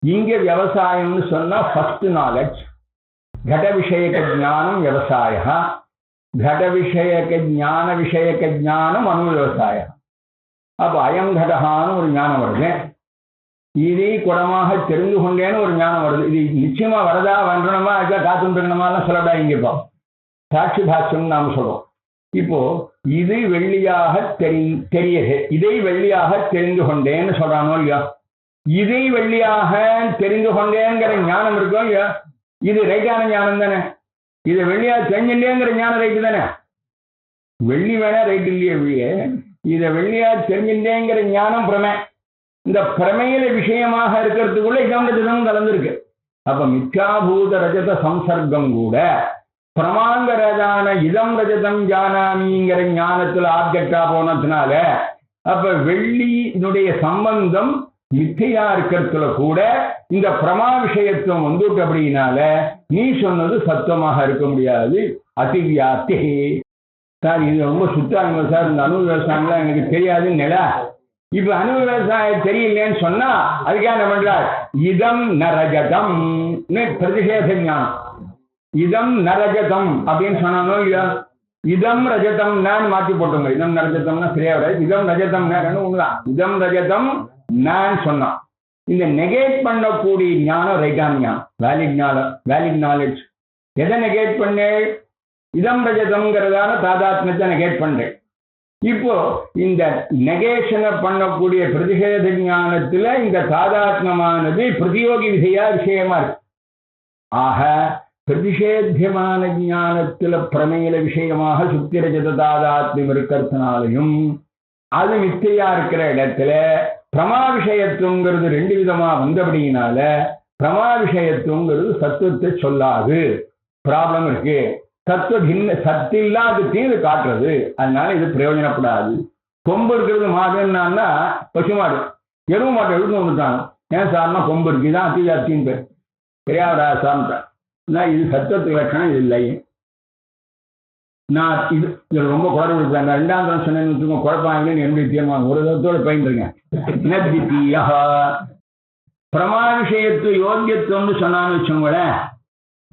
இங்க விவசாயம்னு சொன்னா ஃபர்ஸ்ட் நாலேஜ், கட விஷயக்க ஞானம் விவசாய, கட விஷயக்க ஞான விஷயக்க ஞானம் அணு விவசாயம். அப்ப அயம் கடகான்னு ஒரு ஞானம் வருது, இதை குடமாக தெரிந்து கொண்டேன்னு ஒரு ஞானம் வருது. இது நிச்சயமா வரதா வரணுமா அதுக்காக காத்துருக்கணுமாலாம் சொல்லடா. இங்க இப்போ சாட்சி பாஷ்யம் நாம சொல்றோம். இப்போ இது வெள்ளியாக தெரியுது, இதை வெள்ளியாக தெரிந்து கொண்டேன்னு சொல்றானோ இல்லையா. இதை வெள்ளியாக தெரிந்து கொண்டேங்கிற ஞானம் இருக்கோ இல்லையா, இது ரைட்டான ஞானம் தானே. இதை வெள்ளியாக தெரிஞ்சுட்டேங்கிற ஞானம் ரைட்டு தானே. வெள்ளி வேணா ரைட் இல்லையே வெளியே, இதை வெள்ளியா தெரிஞ்சுட்டேங்கிற ஞானம் பிரமை. இந்த பிரமையில விஷயமாக இருக்கிறதுக்குள்ள இதம் கலந்துருக்கு. அப்ப மித்யாபூத ரஜத சம்சர்க்கம் கூட பிரமாங்கரதான இதம் ரஜதம் ஜானாமிங்கிற ஞானத்துல ஆப்ஜெக்டா போனதுனால, அப்ப வெள்ளியினுடைய சம்பந்தம் மித்தையா இருக்கிறதுல கூட இந்த பிரமா விஷயத்துவம் வந்துட்டு அப்படின்னால நீ சொன்னது சத்துவமாக இருக்க முடியாது. அதிவியாத்தி சார், இது ரொம்ப சுத்தாங்க சார், இந்த அணு விவசாயம்லாம் எனக்கு தெரியாதுன்னு நில. இப்ப அணு விவசாயம் தெரியலன்னு சொன்னா அதுக்காக என்ன பண்றார், இதம் நரஜதம் பிரதிஷேத ஞானம். இதம் நரஜதம் அப்படின்னு சொன்னானோ இல்லையா, இதம் ரஜதம் நான் மாற்றி போட்டோங்க. இதம் நரஜதம்னா சரியா வராது, இதம் ரஜதம் ஒண்ணுதான். இதம் ரஜதம் நான் சொன்னான். இந்த நெகேட் பண்ணக்கூடிய ஞானம் ரைட்டான ஞானம், வேலிட் நாலேஜ். எதை நெகேட் பண்ண, இதம் ரஜதம்ங்கிறதான தாதாத்மியத்தை நெகேட் பண்றேன். இப்போ இந்த நெகேஷனை பண்ணக்கூடிய பிரதிஷேத ஞானத்துல இந்த தாதாத்மமானது பிரதியோகி விதையா விஷயமா இருக்கு. ஆக பிரதிஷேத்தியமான ஞானத்துல பிரமேல விஷயமாக சுத்திரஜத தாதாத்மியம் இருக்கிறதுனாலையும் அது மித்தையா இருக்கிற இடத்துல பிரமா விஷயத்துவங்கிறது ரெண்டு விதமா வந்தபடியினால பிரமா விஷயத்துவங்கிறது சத்துவத்தை சொல்லாது. ப்ராப்ளம் இருக்கு. சத்துவ பின்ன சத்தில்லாதத்தையும் இது காட்டுறது. அதனால இது பிரயோஜனப்படாது. கொம்பு இருக்கிறது மாடுன்னா பசு மாடு, எருவு மாட்டை எழுந்து வந்துட்டாங்க. ஏன் சார்னா கொம்பு இருக்கு, இதான் அத்தி அத்தின்னு பேர், தெரியாதா சார்ன்ட்டான். இது சத்துவத்துக்கு லட்சணம், இது இல்லை. நான் இது ரொம்ப குழப்பம் கொடுப்பேன். நான் ரெண்டாம் தரம் சொன்னேன்னு குழப்பாங்கன்னு என்னுடைய தீர்மானம் ஒரு தரத்தோட பயின்றுங்க. பிரமா விஷயத்து யோக்கியத்துவம்னு சொன்னான்னு வச்சோங்களேன்.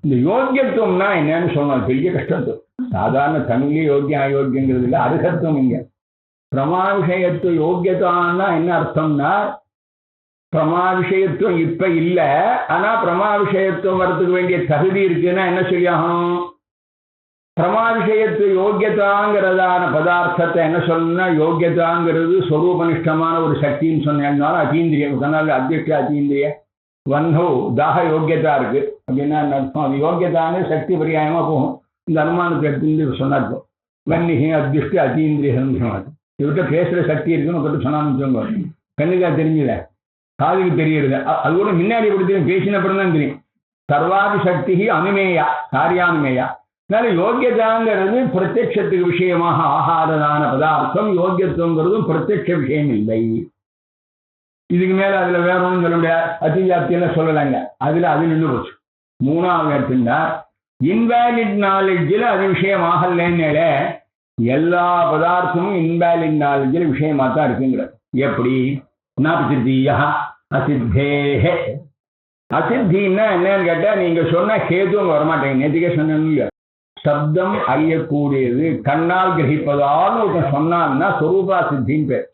இந்த யோக்கியத்துவம்னா என்னன்னு சொன்னோம், பெரிய கஷ்டத்துவம். சாதாரண தமிழ்லேயே யோக்கியம் அயோக்கியங்கிறது இல்லை, அருகத்துவம். இங்க பிரமா விஷயத்து யோக்கியத்துவம்னா என்ன அர்த்தம்னா, பிரமா விஷயத்துவம் இப்ப இல்லை, ஆனா பிரமா விஷயத்துவம் வரத்துக்கு வேண்டிய தகுதி இருக்குன்னா என்ன சொல்லியாகணும், பிரமா விஷயத்து யோக்கியதாங்கிறதான பதார்த்தத்தை என்ன சொல்லணும்னா, யோக்கியதாங்கிறது ஸ்வரூபனிஷ்டமான ஒரு சக்தின்னு சொன்னாலும் அத்தீந்திரியம் சொன்னாலும் அத்தியட்ச அத்தீந்திரிய வந்தோ தாக யோக்கியதா இருக்கு அப்படின்னா அர்த்தம். அது யோக்கியதான சக்தி பரியாயமா போகும். இந்த அனுமானத்தை எடுத்து சொன்னார்ப்போம். வன்னிகை அத்திஷ்டு அத்தீந்திரியன்னு சொன்னார். இவர்கிட்ட பேசுற சக்தி இருக்குன்னு ஒருத்தர் சொன்னான்னு சொல்லுவாங்க. கண்ணுக்கா தெரிஞ்சல, காதுக்கு தெரியுது. அது கூட முன்னாடி எப்படி தெரியும், பேசினப்பறம் தான் தெரியும். சர்வாதி சக்தி அனுமேயா காரியானுமேயா. அதனால யோக்கியதாங்கிறது பிரத்யட்சத்துக்கு விஷயமாக ஆகாததான பதார்த்தம். யோக்கியத்துவங்கிறதும் பிரத்யட்ச விஷயம் இல்லை. இதுக்கு மேல அதுல வேற ஒன்றும் சொல்ல முடியாது. அதிவியாப்தியெல்லாம் சொல்லலாங்க. அது நின்று போச்சு. மூணாவது எடுத்துட்டார். இன்வேலிட் நாலேஜில் அது விஷயமாகலன்னு எல்லா பதார்த்தமும் இன்வேலிட் நாலேஜில் விஷயமா தான் இருக்குங்கிறது. எப்படி நாபிசித்தியா அசித்தேஹே. அசித்தின்னா என்னன்னு கேட்டா நீங்க சொன்ன கேதுவும் வரமாட்டேங்க. நேற்றுக்கே சொன்னீங்க சப்தம் அறியக்கூடியது கண்ணால் கிரகிப்பதால் ஒருத்தன் சொன்னான்னா சொரூபா சித்தின்னு பேர்.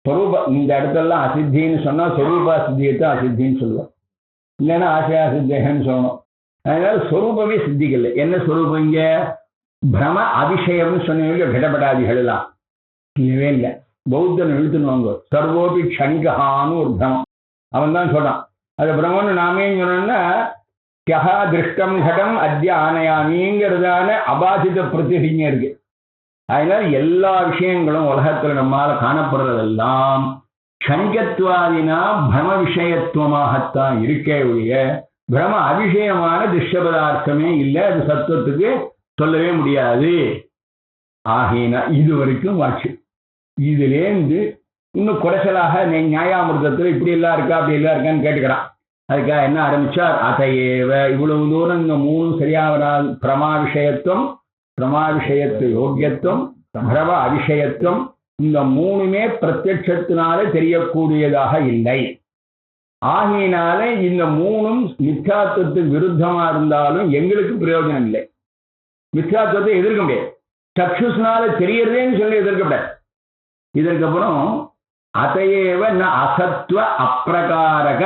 சொரூப இந்த இடத்துலலாம் அசித்தின்னு சொன்னா சொரூபா சித்தியத்தை அசித்தின்னு சொல்லுவோம், இல்லைன்னா ஆசையா சித்தேகன்னு சொல்லணும். அதனால சொரூபமே சித்திக்கல. என்ன சொரூபம் இங்க? பிரம அதிசயம்னு சொன்னீங்க. கடப்படாதிகள் எல்லாம் இல்லவே இல்லை. பௌத்தன் இழுத்துனுவாங்க. சர்வோபி க்ஷணிகான்னு ஒரு பிரமம் அவன் தான் சொல்றான். அது பிரம்மன்னு நாமே சொன்னோம்னா கியஹா திருஷ்டம் கடம் அத்திய ஆனயாமிங்கிறதான அபாசித பிரதிஜை இருக்கு. அதனால எல்லா விஷயங்களும் உலகத்துல நம்மால காணப்படுறதெல்லாம் க்ஷணிகத்துவாதினா பிரம விஷயத்துவமாகத்தான் இருக்கே ஒழிய பிரம அபிஷயமான திருஷ்ய பதார்த்தமே இல்லை. அது சத்துவத்துக்கு சொல்லவே முடியாது. ஆகினா இது வரைக்கும் வாட்சி. இதுலேருந்து இன்னும் குறைச்சலாக நியாயாமிர்தத்தில் இப்படி எல்லாம் இருக்கா அப்படி எல்லாம் இருக்கான்னு கேட்டுக்கிறான். அதுக்காக என்ன ஆரம்பிச்சார்? அதையேவ இவ்வளவு தூரம் இந்த மூணு சரியா வராது. பிரமா விஷயத்துவம், பிரமா விஷயத்து யோக்கியத்துவம், பிரம அபிஷயத்துவம், இந்த மூணுமே பிரத்யட்சத்தினால தெரியக்கூடியதாக இல்லை. ஆகையினால இந்த மூணும் மித்யாத்துவத்துக்கு விருத்தமா இருந்தாலும் எங்களுக்கு பிரயோஜனம் இல்லை. மித்யாத்துவத்தை எதிர்க்க முடியாது. சக்ஷுஸ்னால தெரியறதேன்னு சொல்லி எதிர்க்கப்படாது. இதற்கப்புறம் அதையேவ ந அசத்வ அப்பிரகாரக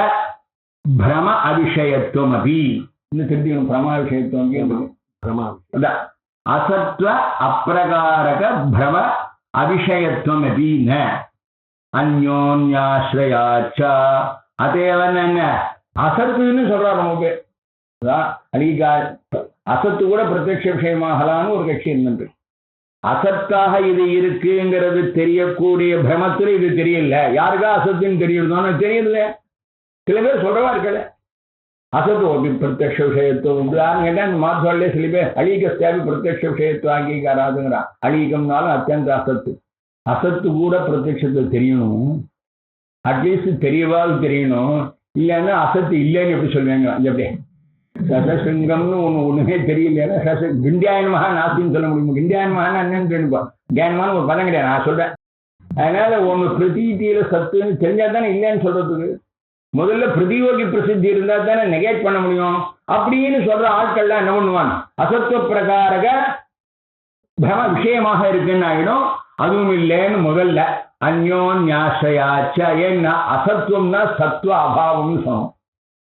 பிரம அபிஷயத்துவம் அபி. இன்னும் தெரிஞ்சுக்கணும். பிரமா விஷயத்துவம் அசத்வ அப்பிரகாரக பிரம அபிஷயத்துவம் அபி ந அந்யோன்யாஸ்ரயாச்சா. அதேவன் என்ன அசத்துன்னு சொல்றாரு. நம்ம பேர் அலிகா அசத்து கூட பிரத்யட்ச விஷயமாகலான்னு ஒரு கட்சி இருந்தது. அசத்தாக இது இருக்குங்கிறது தெரியக்கூடிய பிரமத்துல இது தெரியல. யாருக்கா அசத்துன்னு தெரியுறதோன்னு தெரியல. சில பேர் சொல்றவா இருக்கல அசத்து ஓகே பிரத்யட்ச விஷயத்துவம் கேட்டா மாற்றாலே சில பேர் அலீகஸ்தாபி பிரத்யட்ச விஷயத்துவ அங்கீகாராதுங்கிறான். அலீகம்னாலும் அத்தியந்த அசத்து. அசத்து கூட பிரத்யட்சத்தை தெரியணும். அட்லீஸ்ட் தெரியவாது தெரியணும். இல்லைன்னா அசத்து இல்லைன்னு எப்படி சொல்லுவாங்க? எப்படி சசசிங்கம்னு ஒண்ணுமே தெரியல. கிண்டியாயனமாக நாஸ்தின்னு சொல்ல முடியும். கிண்டியாயனமாக என்னன்னு தெரியுப்பா. தியானமான ஒரு பதம் கிடையாது. நான் சொல்றேன். அதனால ஒண்ணு பிரதீதியில சத்துன்னு தெரிஞ்சா தானே இல்லைன்னு சொல்றதுக்கு. முதல்ல பிரதியோகி பிரசித்தி இருந்தா தானே நெகேட் பண்ண முடியும். அப்படின்னு சொல்ற ஆட்கள்லாம் என்ன பண்ணுவாங்க? அசத்துவ பிரகாரக பிரம விஷயமாக இருக்குன்னு ஆயிடும். அதுவும் இல்லைன்னு முதல்ல அந்யோன்யாசயாச்ச. ஏன்னா அசத்துவம்னா சத்துவ அபாவம்னு சொன்னோம்.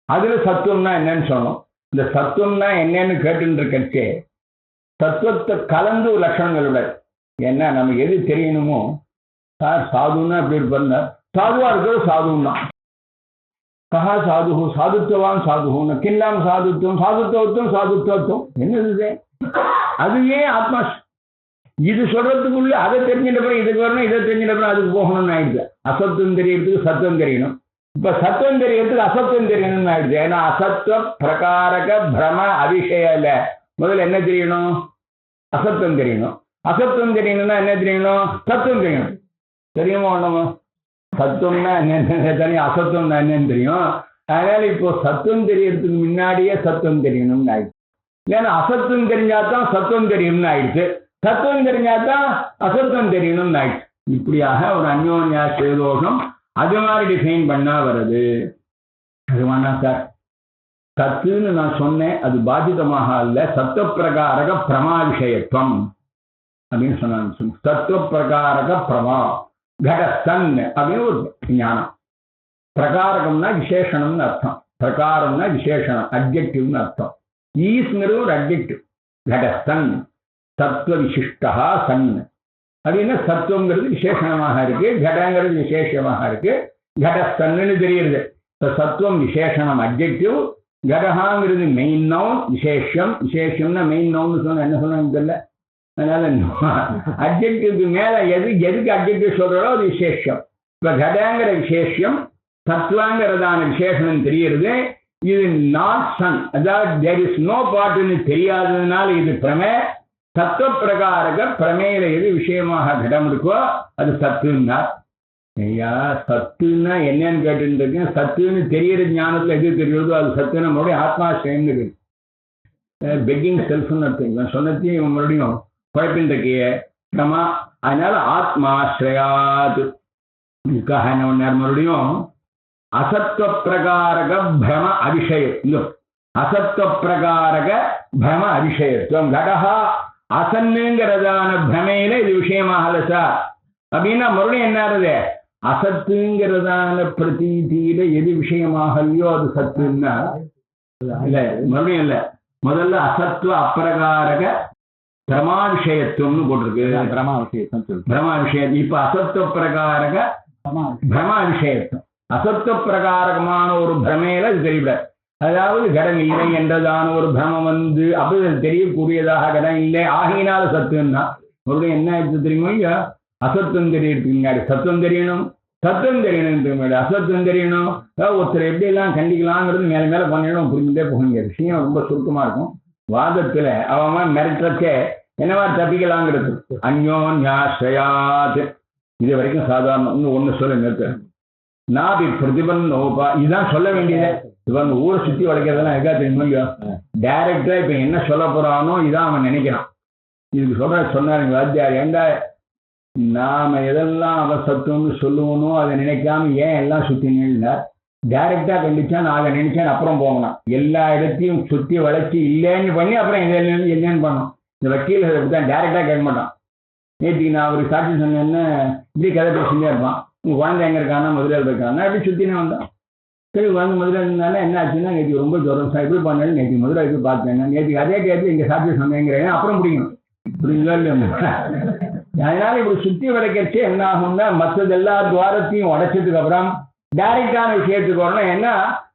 அதுல சத்துவம்னா என்னன்னு சொன்னோம். இந்த சத்துவம்னா என்னன்னு கேட்டு கட்சே தத்துவத்தை கலந்து ஒரு லட்சணங்கள் விட. ஏன்னா நமக்கு எது தெரியணுமோ சார் சாதுன்னா அப்படி இருப்பாருங்க. சாதுவா இருக்கிறது சாதுன்னா கஹா சாது சாதுத்வான் சாதுன்னு கில்லாம் சாதுத்துவம் சாதுத்துவத்துவம் சாதுத்துவத்துவம் என்னது? அதுவே ஆத்மா. இது சொல்றதுக்குள்ள அதை தெரிஞ்சிட்டப்பறம் இதுக்கு வரணும், இதை தெரிஞ்சிட்டப்பறம் அதுக்கு போகணும்னு ஆயிடுது. அசத்துவம் தெரியறதுக்கு சத்துவம் தெரியணும். இப்ப சத்துவம் தெரியறதுக்கு அசத்துவம் தெரியணும்னு ஆயிடுச்சு. ஏன்னா அசத்துவ பிரகாரக பிரம அபிஷேக முதல்ல என்ன தெரியணும்? அசத்துவம் தெரியணும். அசத்துவம் தெரியணும்னா என்ன தெரியணும்? சத்துவம் தெரியணும். தெரியுமா? ஒண்ணுமா சத்துவம்னா என்னன்னு தனி, அசத்துவம்னா என்னன்னு தெரியும். அதனால இப்போ சத்துவம் தெரியறதுக்கு முன்னாடியே சத்துவம் தெரியணும்னு ஆயிடுச்சு. இல்லைன்னா அசத்துவம் தெரிஞ்சாதான் சத்துவம் தெரியும்னு ஆயிடுச்சு. சத்துவம் தெரிஞ்சாதான் அசத்துவம் தெரியணும்னு ஆயிடுச்சு. இப்படியாக ஒரு அந்யோன்யாச தோஷம் அது மாதிரி டிஃபைன் பண்ணா வருது. அது வேணா சார் சத்துன்னு நான் சொன்னேன். அது பாதிதமாக அல்ல. சத்துவ பிரகாரக பிரமா விஷயத்துவம் அப்படின்னு சொன்னாங்க. சத்துவ பிரகாரக பிரமா கடஸ்தன் அப்படின்னு ஒரு ஞானம். பிரகாரகம்னா விசேஷணம்னு அர்த்தம். பிரகாரம்னா விசேஷணம், அப்ஜெக்டிவ்னு அர்த்தம். ஈஸ்ங்கிறது ஒரு அப்ஜெக்டிவ். கடஸ்தன் சத்துவ விசிஷ்டா சன் அப்படின்னா சத்துவங்கிறது விசேஷணமாக இருக்கு, கடங்கிறது விசேஷமாக இருக்கு. கடஸ்தன்னு தெரியுது. இப்போ சத்துவம் விசேஷணம் அப்ஜெக்டிவ், கடகாங்கிறது மெயின் நவுன், விசேஷம். விசேஷம்னா மெயின் நவுன் சொன்ன என்ன சொன்னாங்க தெரியல. அதனால அப்ஜெக்டிவ்க்கு மேல எதுக்கு அப்ஜெக்டிவ் சொல்றோ அது விசேஷம். இப்ப கடங்கிற விசேஷம், தத்துவங்கிறதான விசேஷம் தெரியுது. இது நாட் சன், அதாவது தேர் இஸ் நோ பார்ட்னு தெரியாததுனால இது பிரமே. தத்துவ பிரகாரக பிரமேயில எது விஷயமாக கடம் இருக்கோ அது சத்துன்னா. ஐயா சத்துன்னா என்னன்னு கேட்டுட்டு இருக்கேன். சத்துன்னு தெரியற ஞானத்துல எது தெரியுதோ அது சத்து. நம்மளுடைய ஆத்மாசிரயம்னு இருக்கு. பெக்கிங் செல்ஃப்னு அர்த்தம். சொன்னதையும் மறுபடியும் குழப்பின் இருக்கிய நம்ம. அதனால ஆத்மாஸ்ரயாத் இதுக்காக என்ன பண்ணார் மறுபடியும் அசத்துவ பிரகாரக பிரம அபிஷயம். இன்னும் அசத்துவ பிரகாரக பிரம அபிஷயத்துவம். கடகா அசன்னுங்கிறதான பிரமையில இது விஷயமாகல சார் அப்படின்னா மறுபடியும் என்ன ஆகுது? அசத்துங்கிறதான பிரதீதியில எது விஷயமாகலையோ அது சத்துன்னா இல்ல, மறுபடியும் இல்ல. முதல்ல அசத்துவ அப்பிரகாரக பிரமாவிஷயத்துவம்னு போட்டிருக்கு. பிரமாவிஷயம். இப்ப அசத்துவ பிரகாரக பிரமாவிஷயத்துவம். அசத்துவ பிரகாரகமான ஒரு பிரமையில இது தெரியவிடாது. அதாவது கடம் இல்லை என்றதான ஒரு பிரமம் வந்து அப்படி தெரியக்கூடியதாக கடம் இல்லை ஆகினால சத்துன்னா மறுபடியும் என்ன ஆயிடுச்சு தெரியுமோ? இல்லையா அசத்துவம் தெரியறதுக்கு முன்னாடி சத்துவம் தெரியணும், சத்துவம் தெரியணும், முன்னாடி அசத்துவம் தெரியணும். ஒருத்தர் எப்படி எல்லாம் கண்டிக்கலாங்கிறது மேல மேல பண்ணிடும், புரிஞ்சுட்டே போக விஷயம் ரொம்ப சுருக்கமா இருக்கும். வாதத்துல அவன் மிரட்டச்சே என்னவா தப்பிக்கலாங்கிறது. அந்யோன்யாஸ்ரயாத் இது வரைக்கும் சாதாரண ஒண்ணு சொல்ல நிறுத்த நாபி பிரதிபன்னோபா இதுதான் சொல்ல வேண்டியது. இவங்க ஊரை சுத்தி வளைக்கிறதெல்லாம் எக்கா தெரியுமா? இல்லையா டைரக்டா இப்ப என்ன சொல்ல போறானோ இதான் அவன் நினைக்கிறான். இதுக்கு சொன்னாருங்க வாத்தியார், ஏண்டா நாம எதெல்லாம் அவசத்துவம்னு சொல்லுவனோ அதை நினைக்காம ஏன் எல்லாம் சுத்தினா டைரக்டா கண்டிச்சா நான் அதை நினைச்சேன் அப்புறம் போகலாம். எல்லா இடத்தையும் சுத்தி வளைச்சி இல்லைன்னு பண்ணி அப்புறம் என்னன்னு பண்ணணும். இந்த வக்கீல் தான் டைரக்டா கேட்க மாட்டான். நேற்றுக்கு நான் ஒரு சாட்சி சொன்னேன்னு இப்படி கதை பேசிட்டே இருப்பான். உங்க குழந்தை எங்க இருக்கானா முதலில் இருக்கானா எப்படி சுத்தினே வந்தான். சரி குழந்தை முதல்ல இருந்தாலும் என்ன ஆச்சுன்னா நேற்று ரொம்ப ஜுரம் சார் எப்படி பண்ணாலும் நேற்று முதல்ல எப்படி பார்த்தேன் நேற்றுக்கு அதே கேட்டு இங்க சாட்சி சொன்னேங்கிறேன் அப்புறம் பிடிக்கணும். புரியுங்களா இல்லையா? அதனால இப்படி சுத்தி வளைக்கிறச்சு என்ன ஆகும்னா மற்றது எல்லா துவாரத்தையும் உடைச்சதுக்கு அப்புறம் டைரக்டான விஷயத்துக்கு வரணும். ஏன்னா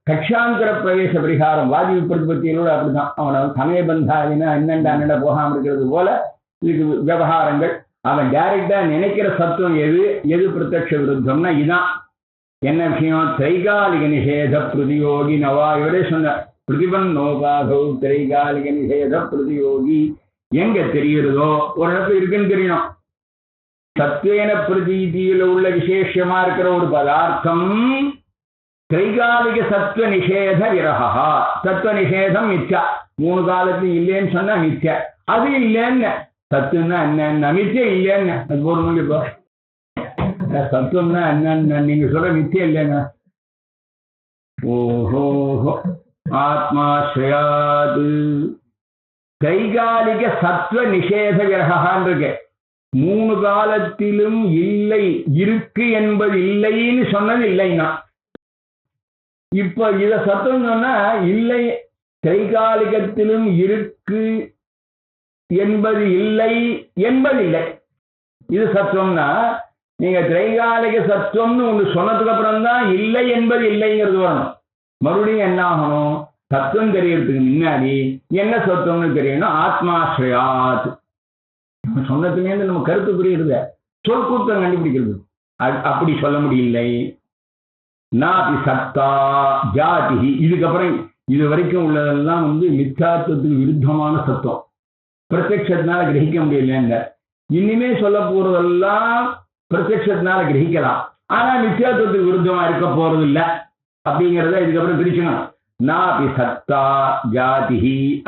கட்சாந்திர பிரவேச பரிகாரம் வாதி பிரதிபத்தியோட அப்படிதான். அவனை சமய பந்தாதினா என்னென்ன போகாம இருக்கிறது போல இதுக்கு விவகாரங்கள். அவன் டைரக்டா நினைக்கிற சத்துவம் எது எது பிரத்யக்ஷ விருத்தம்னா இதான். என்ன விஷயம்? திரைகாலிக நிஷேத பிரதியோகி நவா. இவரே சொன்ன பிரதிபன்னோபாகௌ திரைகாலிக நிஷேத பிரதியோகி. எங்க தெரிகிறதோ ஒரு இடத்துல இருக்குன்னு தெரியணும். சத்வேன பிரதீதியில உள்ள விசேஷமா இருக்கிற ஒரு பதார்த்தம் திரைகாலிக சத்வ நிஷேத விரகா. சத்வ நிஷேதம் மித்யா. 3 காலத்துக்கு இல்லைன்னு சொன்னா மித்யா. அது இல்லைன்னு சத்துன்னா என்ன மித்யா இல்லைன்னு அது போடணும். இப்போ சத்துவம்னா என்ன நீங்க சொல்ற மித்யா இல்லைங்க. ஓஹோ ஆத்மாஸ்ரயாது கைகாலிக சத்வ நிஷேத விரகான் இருக்கு. 3 காலத்திலும் இல்லை இருக்கு என்பது இல்லைன்னு சொன்னது இல்லைன்னா இப்ப இத சத்தம் சொன்னா இல்லை கைகாலிகத்திலும் இருக்கு என்பது இல்லை என்பதில்லை. இது சத்துவம்னா நீங்க திரைகாலிக சத்துவம்னு ஒன்று சொன்னதுக்கு அப்புறம் தான் இல்லை என்பது இல்லைங்கிறது வரணும். மறுபடியும் என்ன ஆகணும்? சத்துவம் தெரியறதுக்கு முன்னாடி என்ன சத்துவம்னு தெரியணும். ஆத்மாஸ்ரயாத் சொன்னதுமே நம்ம கருத்து புரியுறது சொற்கூத்தம் கண்டுபிடிக்கிறது. அப்படி சொல்ல முடியலை. நாபி சத்தா ஜாதி. இதுக்கப்புறம் இது வரைக்கும் உள்ளதெல்லாம் மித்யாத்துவத்துக்கு விருத்தமான சத்துவம். பிரத்யட்சத்தினால கிரகிக்க முடியல. இனிமே சொல்ல போறதெல்லாம் பிரத்யட்சத்தினால கிரகிக்கலாம். ஆனா மித்யாத்துவத்துக்கு விருத்தமா இருக்க போறது இல்லை அப்படிங்கிறத இதுக்கப்புறம் பிரிச்சுக்கணும். நாபி சத்தா ஜாதி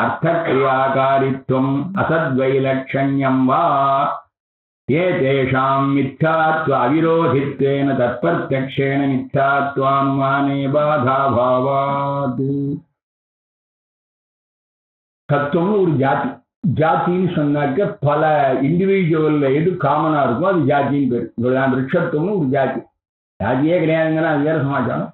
அர்த்தக்ரியாகாரித்வம் அசத்வைலட்சண்யம் வா ஏதேஷாம் மித்யாத்வ அவிரோதித்வேன தத்பிரத்யக்ஷேன மித்யாத்வான்மானே பாதாபாவாத். சத்துவம்னு ஒரு ஜாதி. ஜாத்தின்னு சொன்னாக்க பல இண்டிவிஜுவல்ல எது காமனா இருக்கும் அது ஜாத்தின்னு பேரு. இவ்வளவுதான். விருட்சத்துவம்னு ஒரு ஜாதி. ஜாதியே கிடையாதுங்கன்னா அது வேற சமாச்சாரம்.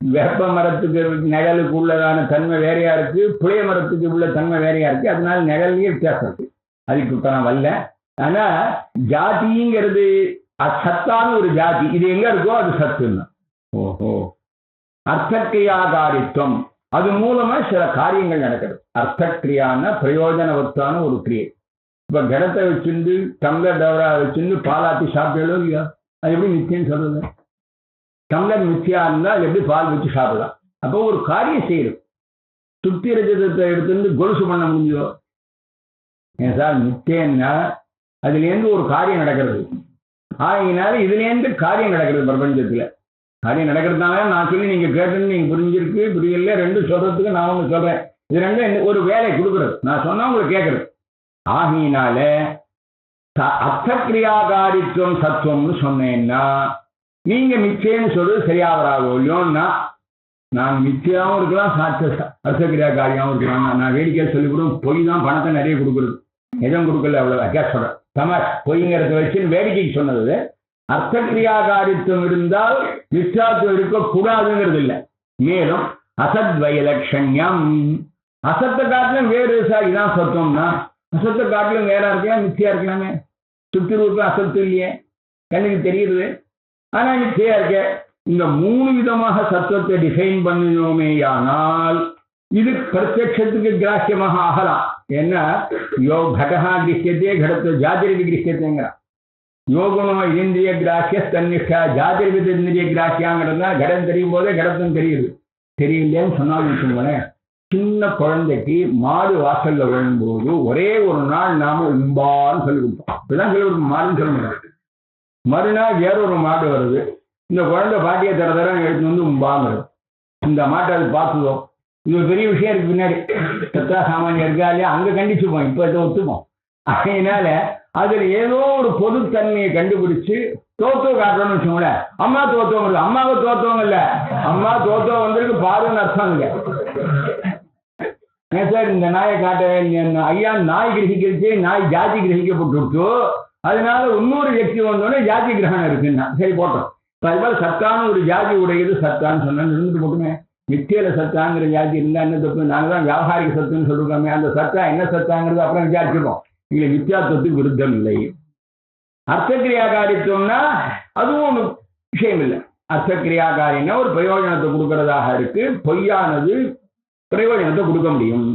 வேப்ப மரத்துக்கு நிழலுக்கு உள்ளதான தன்மை வேறையா இருக்கு, புளிய மரத்துக்கு உள்ள தன்மை வேறையா இருக்கு. அதனால நிழல்லையே வித்தியாசம் இருக்கு. அதுக்கு இப்ப நான் வரல. ஆனா ஜாதிங்கிறது சத்தான ஒரு ஜாதி. இது எங்க இருக்கோ அது சத்துன்னு. ஓஹோ அர்த்தக்கிரியாகாரித்வம் அது மூலமா சில காரியங்கள் நடக்கிறது. அர்த்தக்கிரியான பிரயோஜனவத்தான ஒரு கிரியை. இப்ப கடத்தை வச்சிருந்து டம்ளர் டவரா வச்சிருந்து பாலாத்தி சாப்பிட்டாலோ இல்லையா அது எப்படி நிச்சயம் சொல்றது? டம்ளர் மித்தியா இருந்தா அது எப்படி பால் வச்சு சாப்பிடலாம். அப்போ ஒரு காரியம் செய்யறது. சுத்தி ரஜதத்தை எடுத்துருந்து கொலுசு பண்ண முடிஞ்சோ? ஏன் சார் மித்தேன்னா அதுல இருந்து ஒரு காரியம் நடக்கிறது. ஆகினால இதுலேருந்து காரியம் நடக்கிறது பிரபஞ்சத்துல. காரியம் நடக்கிறதுனால நான் சொல்லி நீங்க கேட்டுன்னு நீங்க புரிஞ்சிருக்கு புரியல ரெண்டு சொல்றதுக்கு நான் ஒன்று சொல்றேன். இது ரெண்டும் ஒரு வேலை கொடுக்குறது, நான் சொன்னா உங்களுக்கு கேட்கறது. ஆகினால அர்த்தக்கிரியாகாரித்துவம் சத்துவம்னு சொன்னேன்னா நீங்க மிச்சேன்னு சொல்றது சரியா வராதோ இல்லையோன்னா, நான் மிச்சையாகவும் இருக்கலாம் அர்த்தக்கிரியாகாரியாகவும் இருக்கலாம். நான் வேடிக்கை சொல்லிவிடும் பொய் தான் பணத்தை நிறைய கொடுக்குறது, எதுவும் கொடுக்கல அவ்வளவு சொல்றேன். தமாஷ் பொய்ங்கிறத வச்சு வேடிக்கைக்கு சொன்னது. அர்த்தக்கிரியாகாரித்துவம் இருந்தால் மிச்சாத்துவம் இருக்கக்கூடாதுங்கிறது இல்லை. மேலும் அசத்வயலட்சண்யம், அசத்தை காட்டிலும் வேறு இதான் சத்துவம்னா அசத்தை காட்டிலும் வேற இருக்கலாம், மித்தியா இருக்கலாமே. சுத்தி ரூபம் அசத்து இல்லையே, கண்ணுக்கு தெரியுது, ஆனா மித்தியா இருக்க. இந்த 3 விதமாக சத்துவத்தை டிஃபைன் பண்ணினோமேயானால் இது பிரத்யட்சத்துக்கு கிராஹ்யமாக ஆகலாம். ஏன்னா கடகா கிரஹியத்தே கடத்தை ஜாதிரவி கிரஹியத்தைங்கிறான். யோகனோ இந்திரிய கிராஹ்ய தன்னிஷ்டா ஜாதிரவி இந்திரிய கிராஹ்யாங்கிறதுனா கடம் தெரியும் போதே கடத்தும் தெரியுது. தெரியலேன்னு சொன்னாலும் வச்சுக்கோங்களேன், சின்ன குழந்தைக்கு மாடு வாசல்ல விழும்போது ஒரே ஒரு நாள் நாம உம்பான்னு சொல்லி கொடுப்போம். இப்படிதான் சொல்லி கொடுப்போம், மாடுன்னு சொல்ல முடியாது. மறுநாள் வேறொரு மாடு வருது, இந்த குழந்தை பாட்டியை தர எடுத்து வந்து உம்பாங்கிறது. இந்த மாட்டை அது பார்த்துதோ, இது ஒரு பெரிய விஷயம் இருக்கு. பின்னாடி சத்தா சாமானியம் இருக்கா இல்லையா, அங்க கண்டிச்சுப்போம், இப்ப இதை ஒத்துப்போம். அதனால அதுல ஏதோ ஒரு பொதுத்தன்மையை கண்டுபிடிச்சு தோத்தோ காட்டணும்னு வச்சுக்கோங்களேன். அம்மா தோத்தவங்க இல்லை, அம்மாவை தோத்தவங்க இல்லை, அம்மா தோத்தவங்க வந்திருக்கு பாருன்னு அர்த்தம் இல்லை. சார் இந்த நாயை காட்ட ஐயா, நாய் கிரகிக்கிறச்சே நாய் ஜாதி கிரகிக்கப்பட்டு அதனால இன்னொரு வியக்தி வந்தோடனே ஜாதி கிரகணம் இருக்குன்னா சரி போட்டோம். அதுபோல சத்தான ஒரு ஜாதி உடையது சத்தான்னு சொன்னா இருந்துட்டு போட்டுமே. மித்தியில சத்தாங்கிற ஜாதி இருந்தா என்ன தப்பு? நாங்கள் தான் வியாபாரிக சத்துன்னு சொல்லிருக்கோமே, அந்த சத்தா என்ன சத்தாங்கிறது அப்புறம் விசாரிச்சிருக்கோம். இங்க மித்தியாத்துவத்துக்கு விருத்தம் இல்லை. அர்த்தக்கிரியாகாரித்துவம்னா அதுவும் ஒன்று விஷயம் இல்லை. அர்த்தக்கிரியாகாரின்னா ஒரு பிரயோஜனத்தை கொடுக்கறதாக இருக்கு, பொய்யானது பிரயோஜனத்தை கொடுக்க முடியும்.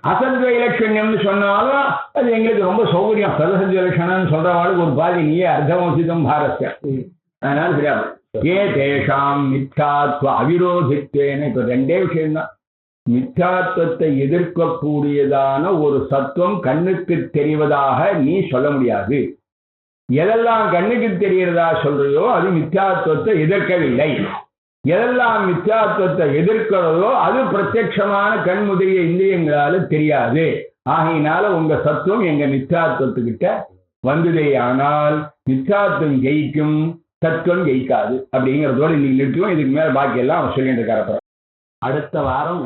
அசத்வ இலட்சண்யம்னு சொன்னாலும் அது எங்களுக்கு ரொம்ப சௌகரியம். சதசத்வ இலட்சணம்னு சொல்றவாளுக்கு ஒரு பாதி நீயே அர்த்தமோசிதம் பாரஸ்ய. அதனால தெரியாது. ஏ தேஷாம் மித்யாத்வ அவிரோதித்தேன்னு இப்ப ரெண்டே விஷயம்தான். மித்யாத்வத்தை எதிர்க்கக்கூடியதான ஒரு சத்துவம் கண்ணுக்கு தெரிவதாக நீ சொல்ல முடியாது. எதெல்லாம் கண்ணுக்கு தெரிகிறதா சொல்றியோ அது மித்யாத்வத்தை எதிர்க்கவில்லை. எதெல்லாம் மித்யாத்வத்தை எதிர்க்கிறதோ அது பிரத்யட்சமான கண்முதிரிய இந்திரியங்களால தெரியாது. ஆகையினால உங்க சத்துவம் எங்க மித்யாத்வத்துக்கிட்ட வந்ததே ஆனால் மித்யாத்வம் ஜெயிக்கும், சத்துவம் ஜெயிக்காது. அப்படிங்கிறதோடு இன்னைக்கு நிறுத்துவோம். இதுக்கு மேல பாக்கி எல்லாம் அவர் சொல்லிட்டு இருக்காரு. அடுத்த வாரம்